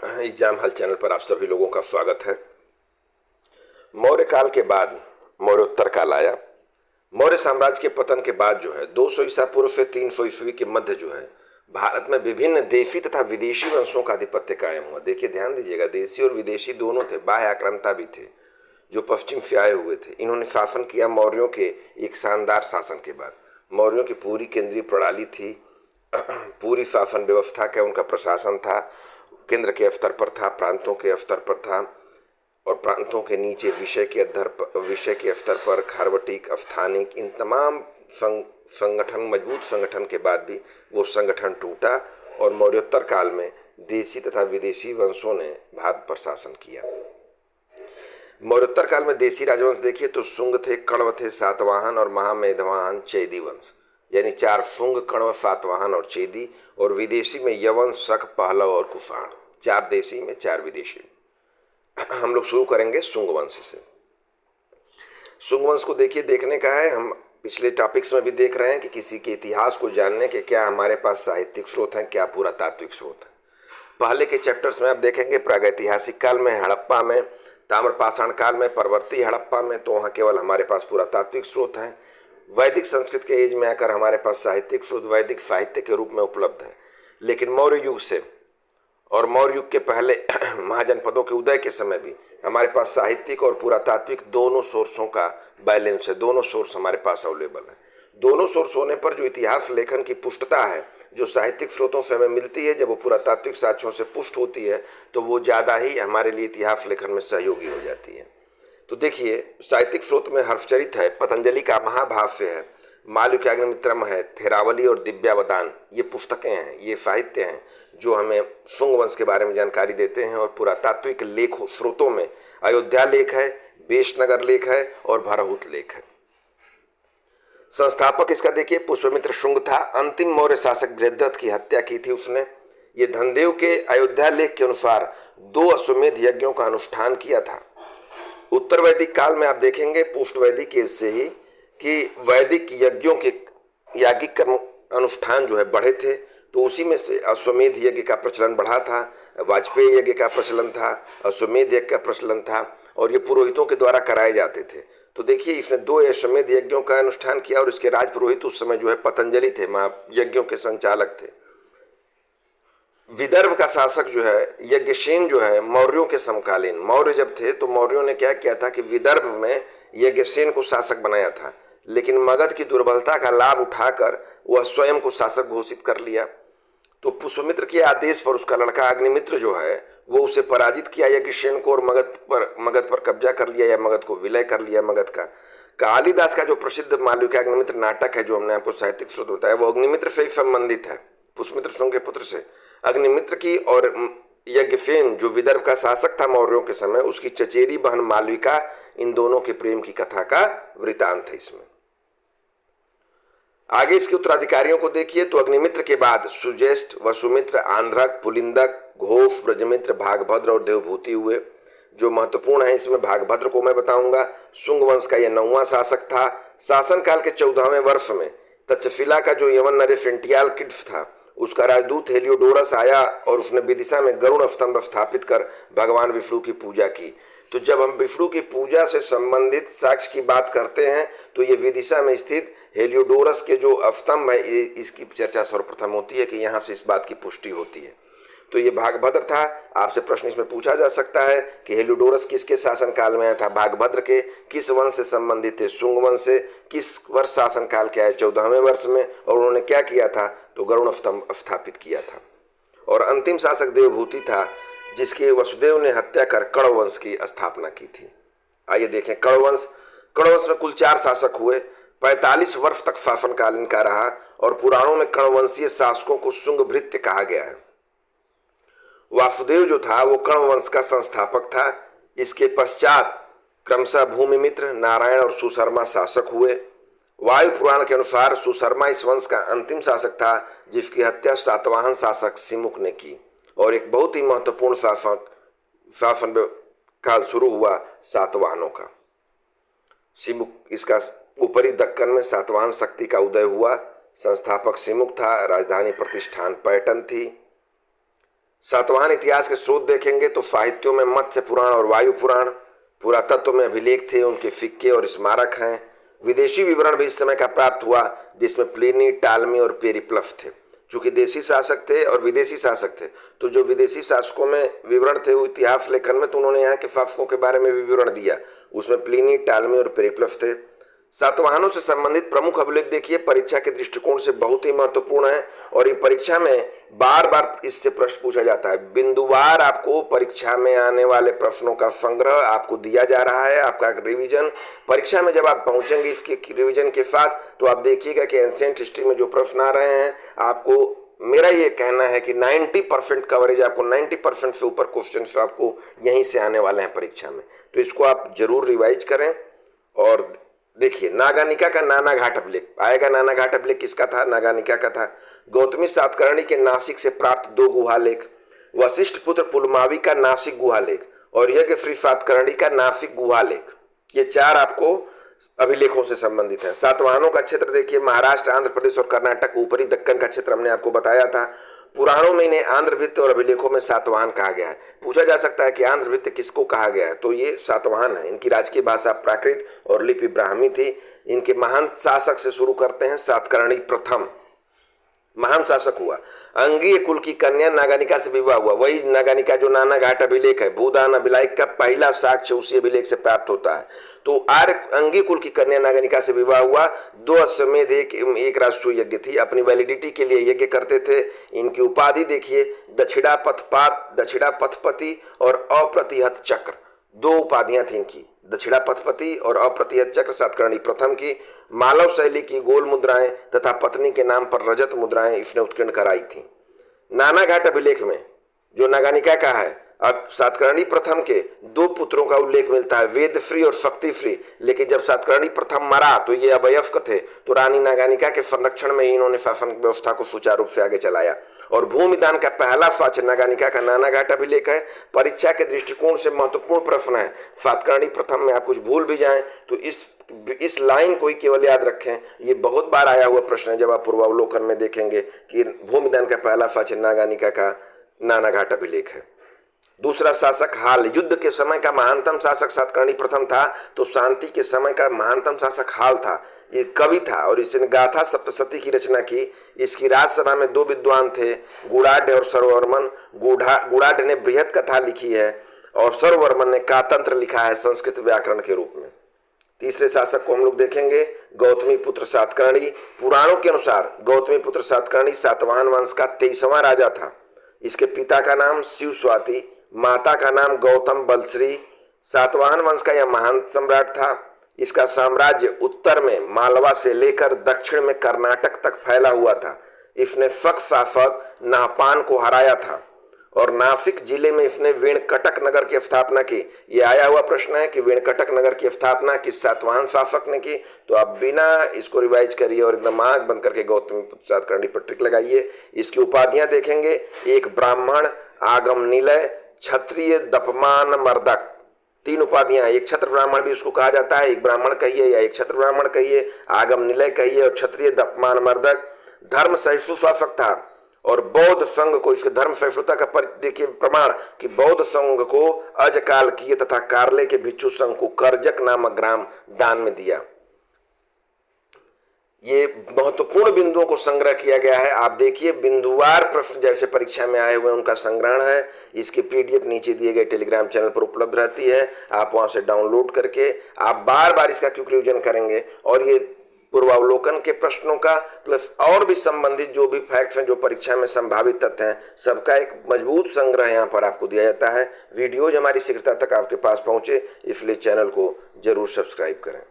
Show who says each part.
Speaker 1: Exam हल channel पर आप सभी लोगों का स्वागत है। मौर्य काल के बाद मौर्योत्तर काल आया। मौर्य साम्राज्य के पतन के बाद जो है 200 ईसा पूर्व से 300 ईस्वी के मध्य जो है भारत में विभिन्न देशी तथा विदेशी वंशों का आधिपत्य कायम हुआ। देखिए, ध्यान दीजिएगा, देशी और विदेशी दोनों थे, बाह्य आक्रांता भी थे जो पश्चिम से आए हुए थे। इन्होंने शासन किया मौर्यों के एक शानदार शासन के बाद। मौर्यों की पूरी केंद्रीय प्रणाली थी, पूरी शासन व्यवस्था का उनका प्रशासन था, केंद्र के स्तर पर था, प्रांतों के स्तर पर था, और प्रांतों के नीचे विषय के स्तर पर खारवटिक, स्थानिक, इन तमाम संगठन, मजबूत संगठन के बाद भी वो संगठन टूटा और मौर्योत्तर काल में देशी तथा विदेशी वंशों ने भारत पर शासन किया। मौर्योत्तर काल में देशी राजवंश देखिए तो शुंग थे, कण्व थे, सातवाहन और महामेघवाहन चेदी वंश, यानी 4 शुंग, कण्व, सातवाहन और चेदी। और विदेशी में यवन, शक, पहलव और कुषाण। 4 देशी में 4 विदेशी। हम लोग शुरू करेंगे शुंग वंश से। शुंग वंश को देखिए, देखने का है, हम पिछले टॉपिक्स में भी देख रहे हैं कि किसी के इतिहास को जानने के क्या हमारे पास साहित्यिक स्रोत हैं, क्या पुरातात्विक स्रोत हैं। पहले के चैप्टर्स में आप देखेंगे प्रागैतिहासिक काल में, हड़प्पा में, ताम्रपाषाण काल में, परवर्ती हड़प्पा में, तो वहाँ केवल हमारे पास पुरातात्विक स्रोत हैं। वैदिक संस्कृत के एज में आकर हमारे पास साहित्यिक स्रोत वैदिक साहित्य के रूप में उपलब्ध है। लेकिन मौर्य युग से और मौर्य युग के पहले महाजनपदों के उदय के समय भी हमारे पास साहित्यिक और पुरातात्विक दोनों सोर्सों का बैलेंस है, दोनों सोर्स हमारे पास अवेलेबल है। दोनों सोर्स होने पर जो इतिहास लेखन की पुष्टता है, जो साहित्यिक स्रोतों से हमें मिलती है, जब वो पुरातात्विक साक्ष्यों से पुष्ट होती है तो वो ज़्यादा ही हमारे लिए इतिहास लेखन में सहयोगी हो जाती है। तो देखिए, साहित्यिक स्रोत में हर्षचरित है, पतंजलि का महाभाष्य है, मालविकाग्निमित्रम है, थेरावली और दिव्यावदान, ये पुस्तकें हैं, ये साहित्य हैं जो हमें शुंग वंश के बारे में जानकारी देते हैं। और पुरातात्विक लेख स्रोतों में अयोध्या लेख है, बेशनगर लेख है और भरहुत लेख है। संस्थापक इसका देखिए पुष्यमित्र शुंग था। अंतिम मौर्य शासक बृहद्रथ की हत्या की थी उसने। ये धनदेव के अयोध्या लेख के अनुसार 2 अश्वमेध यज्ञों का अनुष्ठान किया था। उत्तर वैदिक काल में आप देखेंगे पुष्ट वैदिक से ही कि वैदिक यज्ञों के यागिक कर्म अनुष्ठान जो है बढ़े थे, तो उसी में से अश्वमेध यज्ञ का प्रचलन बढ़ा था, वाजपेयी यज्ञ का प्रचलन था, अश्वमेध यज्ञ का प्रचलन था, और ये पुरोहितों के द्वारा कराए जाते थे। तो देखिए, इसने 2 अश्वमेध यज्ञों का अनुष्ठान किया और इसके राज पुरोहित उस समय जो है पतंजलि थे, यज्ञों के संचालक थे। विदर्भ का शासक जो है यज्ञसेन जो है मौर्यों के समकालीन, मौर्य जब थे तो मौर्यों ने क्या किया था कि विदर्भ में यज्ञसेन को शासक बनाया था, लेकिन मगध की दुर्बलता का लाभ उठाकर वह स्वयं को शासक घोषित कर लिया। तो पुष्यमित्र के आदेश पर उसका लड़का अग्निमित्र जो है वो उसे पराजित किया यज्ञसेन को, और मगध पर कब्जा कर लिया या मगध को विलय कर लिया मगध का। कालिदास का जो प्रसिद्ध मालविकाग्निमित्र नाटक है जो हमने आपको साहित्यिक स्रोत बताया, वो अग्निमित्र से ही संबंधित है, पुष्यमित्र शुंग के पुत्र से। अग्निमित्र की और यज्ञसेन जो विदर्भ का शासक था मौर्यों के समय, उसकी चचेरी बहन मालविका, इन दोनों के प्रेम की कथा का वृतांत है इसमें। आगे इसके उत्तराधिकारियों को देखिए तो अग्निमित्र के बाद सुज्येष्ठ, वसुमित्र, आंध्रक, पुलिंदक, घोष, ब्रजमित्र, भागभद्र और देवभूति हुए। जो महत्वपूर्ण है इसमें भागभद्र को मैं बताऊंगा। शुंग वंश का यह 9वां शासक था। शासन काल के 14वें वर्ष में तक्षशिला का जो यवन नरेश एंटियाल किड्स था, उसका राजदूत हेलियोडोरस आया और उसने विदिशा में गरुड़ स्तंभ स्थापित कर भगवान विष्णु की पूजा की। तो जब हम विष्णु की पूजा से संबंधित साक्ष्य की बात करते हैं तो ये विदिशा में स्थित हेलियोडोरस के जो स्तंभ है, इसकी चर्चा सर्वप्रथम होती है कि यहाँ से इस बात की पुष्टि होती है। तो ये भागभद्र था। आपसे प्रश्न इसमें पूछा जा सकता है कि हेलियोडोरस किसके शासन काल में आया था, भागभद्र के किस वंश से संबंधित थे, शुंग वंश से, किस वर्ष शासन काल के आए, 14वें वर्ष में, और उन्होंने क्या किया था, तो गरुड़ स्तंभ स्थापित किया था। और अंतिम शासक देवभूति था, जिसकी वसुदेव ने हत्या कर कण्व वंश की स्थापना की थी। आइए देखें कण्व वंश में कुल 4 शासक हुए। 45 वर्ष तक शासनकाल इनका रहा और पुराणों में कण्ववंशीय शासकों को शुंग भृत्य कहा गया है। वासुदेव जो था वो कण्व वंश का संस्थापक था। इसके पश्चात क्रमशः भूमिमित्र, नारायण और सुशर्मा शासक हुए। वायु पुराण के अनुसार सुशर्मा इस वंश का अंतिम शासक था, जिसकी हत्या सातवाहन शासक सिमुक ने की। और एक बहुत ही महत्वपूर्ण शासन काल शुरू हुआ सातवाहनों का। सिमुक, इसका ऊपरी दक्कन में सातवाहन शक्ति का उदय हुआ। संस्थापक सिमुक था। राजधानी प्रतिष्ठान पैटर्न थी। सातवाहन इतिहास के स्रोत देखेंगे तो साहित्यों में मत्स्य पुराण और वायु पुराण, पुरातत्व में अभिलेख थे, उनके सिक्के और स्मारक हैं। विदेशी विवरण भी इस समय का प्राप्त हुआ जिसमें प्लिनी, टालमी और पेरिप्लस थे। चूंकि देशी शासक थे और विदेशी शासक थे, तो जो विदेशी शासकों में विवरण थे वो इतिहास लेखन में, तो उन्होंने यहाँ के शासकों के बारे में भी विवरण दिया। उसमें प्लिनी, टालमी और पेरिप्लस थे। सातवाहनों से संबंधित प्रमुख अभिलेख देखिए, परीक्षा के दृष्टिकोण से बहुत ही महत्वपूर्ण है और ये परीक्षा में बार बार इससे प्रश्न पूछा जाता है। बिंदुवार आपको परीक्षा में आने वाले प्रश्नों का संग्रह आपको दिया जा रहा है, आपका रिवीजन। परीक्षा में जब आप पहुंचेंगे इसके रिवीजन के साथ, तो आप देखिएगा कि एंशिएंट हिस्ट्री में जो प्रश्न आ रहे हैं, आपको मेरा ये कहना है कि 90% कवरेज, आपको 90% से ऊपर क्वेश्चन आपको यहीं से आने वाले हैं परीक्षा में। तो इसको आप जरूर रिवाइज करें। और देखिए, नागानिका का नाना घाट अभिलेख आएगा। नाना घाट अभिलेख किसका था? नागानिका का था। गौतमी सातकर्णी के नासिक से प्राप्त 2 गुहालेख, वशिष्ठ पुत्र पुलमावी का नासिक गुहालेख और यज्ञ श्री सातकर्णी का नासिक गुहालेख, ये 4 आपको अभिलेखों से संबंधित है। सातवाहनों का क्षेत्र देखिए, महाराष्ट्र, आंध्र प्रदेश और कर्नाटक, ऊपरी दक्कन का क्षेत्र हमने आपको बताया था। पुराणों में इन्हें आंध्रभृत्य और अभिलेखों में सातवाहन कहा गया है। पूछा जा सकता है कि आंध्रभृत्य किसको कहा गया है, तो ये सातवाहन है। इनकी राजकीय भाषा प्राकृत और लिपि ब्राह्मी थी। इनके महान शासक से शुरू करते हैं। सातकर्णी प्रथम महान शासक हुआ। अंगीय कुल की कन्या नागानिका से विवाह हुआ। वही नागानिका जो नाना घाट अभिलेख है, भूदान अभिलेख का पहला साक्ष्य उसी अभिलेख से प्राप्त होता है। तो आर्य अंगीय कुल की कन्या नागानिका से विवाह हुआ। 2 अश्वमेध एक राजसूय यज्ञ थी। अपनी वैलिडिटी के लिए यज्ञ करते थे। इनकी उपाधि देखिए, दक्षिणा पथपात, दक्षिणा पथपति और अप्रतिहत चक्र, 2 उपाधियां थी इनकी, दक्षिणा पथपति और अप्रतिहत चक्र सातकर्णी प्रथम की। मालव शैली की गोल मुद्राएं तथा पत्नी के नाम पर रजत मुद्राएं इसने उत्कीर्ण कराई थी। नाना घाट अभिलेख में जो नागानिका का है, अब सातकर्णी प्रथम के 2 पुत्रों का उल्लेख मिलता है, वेदश्री और शक्तिश्री। लेकिन जब सातकर्णी प्रथम मरा तो ये अवयस्क थे, तो रानी नागानिका के संरक्षण में ही इन्होंने शासन व्यवस्था को सुचारू रूप से आगे चलाया। और भूमिदान का पहला साक्ष्य नागानिका का नाना घाट अभिलेख है। परीक्षा के दृष्टिकोण से महत्वपूर्ण प्रश्न है। सातकर्णी प्रथम में आप कुछ भूल भी जाएं तो इस लाइन को ही केवल याद रखें। ये बहुत बार आया हुआ प्रश्न है। जब आप पूर्वावलोकन में देखेंगे कि भूमिदान का पहला साक्ष्य नागानिका का नाना घाट अभिलेख है। दूसरा शासक हाल, युद्ध के समय का महानतम शासक सातकर्णी प्रथम था, तो शांति के समय का महानतम शासक हाल था। ये कवि था और इसने गाथा सप्तशती की रचना की। इसकी राजसभा में 2 विद्वान थे, गुड़ाढ़ और सर्ववर्मन। गुड़ाढ़ ने बृहत कथा लिखी है और सर्ववर्मन ने कातंत्र लिखा है संस्कृत व्याकरण के रूप में। तीसरे शासक को हम लोग देखेंगे, गौतमी पुत्र सातकर्णी। पुराणों के अनुसार गौतमी पुत्र सातकर्णी सातवाहन वंश का 23वां राजा था। इसके पिता का नाम शिव स्वाति, माता का नाम गौतम बलश्री। सातवाहन वंश का यह महान सम्राट था। इसका साम्राज्य उत्तर में मालवा से लेकर दक्षिण में कर्नाटक तक फैला हुआ था। इसने शक शासक नाहपान को हराया था और नासिक जिले में इसने वेणकटक नगर की स्थापना की। ये आया हुआ प्रश्न है कि वेणकटक नगर की स्थापना किस सातवाहन शासक ने की, तो आप बिना इसको रिवाइज करिए और एकदम आंख बंद करके गौतमी पुत्र सातकर्णी पर टिक लगाइए। इसकी उपाधियां देखेंगे, एक ब्राह्मण, आगम निलय, क्षत्रिय, दपमान मर्दक, 3 उपाधियां। एक छत्र ब्राह्मण भी उसको कहा जाता है, एक ब्राह्मण कहिए या एक छत्र ब्राह्मण कहिए, आगम निलय कहिए और क्षत्रिय दपमान मर्दक। धर्म सहिष्णु शासक था और बौद्ध संघ को, इसके धर्म सहिष्णुता का देखिए प्रमाण कि बौद्ध संघ को अजकाल किए तथा कार्ले के भिक्षु संघ को करजक नामक ग्राम दान में दिया। ये महत्वपूर्ण बिंदुओं को संग्रह किया गया है। आप देखिए, बिंदुवार प्रश्न जैसे परीक्षा में आए हुए उनका संग्रहण है। इसकी पीडीएफ नीचे दिए गए टेलीग्राम चैनल पर उपलब्ध रहती है। आप वहां से डाउनलोड करके आप बार बार इसका क्विक रिवीजन करेंगे और ये पूर्वावलोकन के प्रश्नों का प्लस और भी संबंधित जो भी फैक्ट्स हैं, जो परीक्षा में संभावित तथ्य हैं, सबका एक मजबूत संग्रह यहाँ पर आपको दिया जाता है। वीडियोज हमारी शीघ्रता तक आपके पास पहुंचे, इसलिए चैनल को जरूर सब्सक्राइब करें।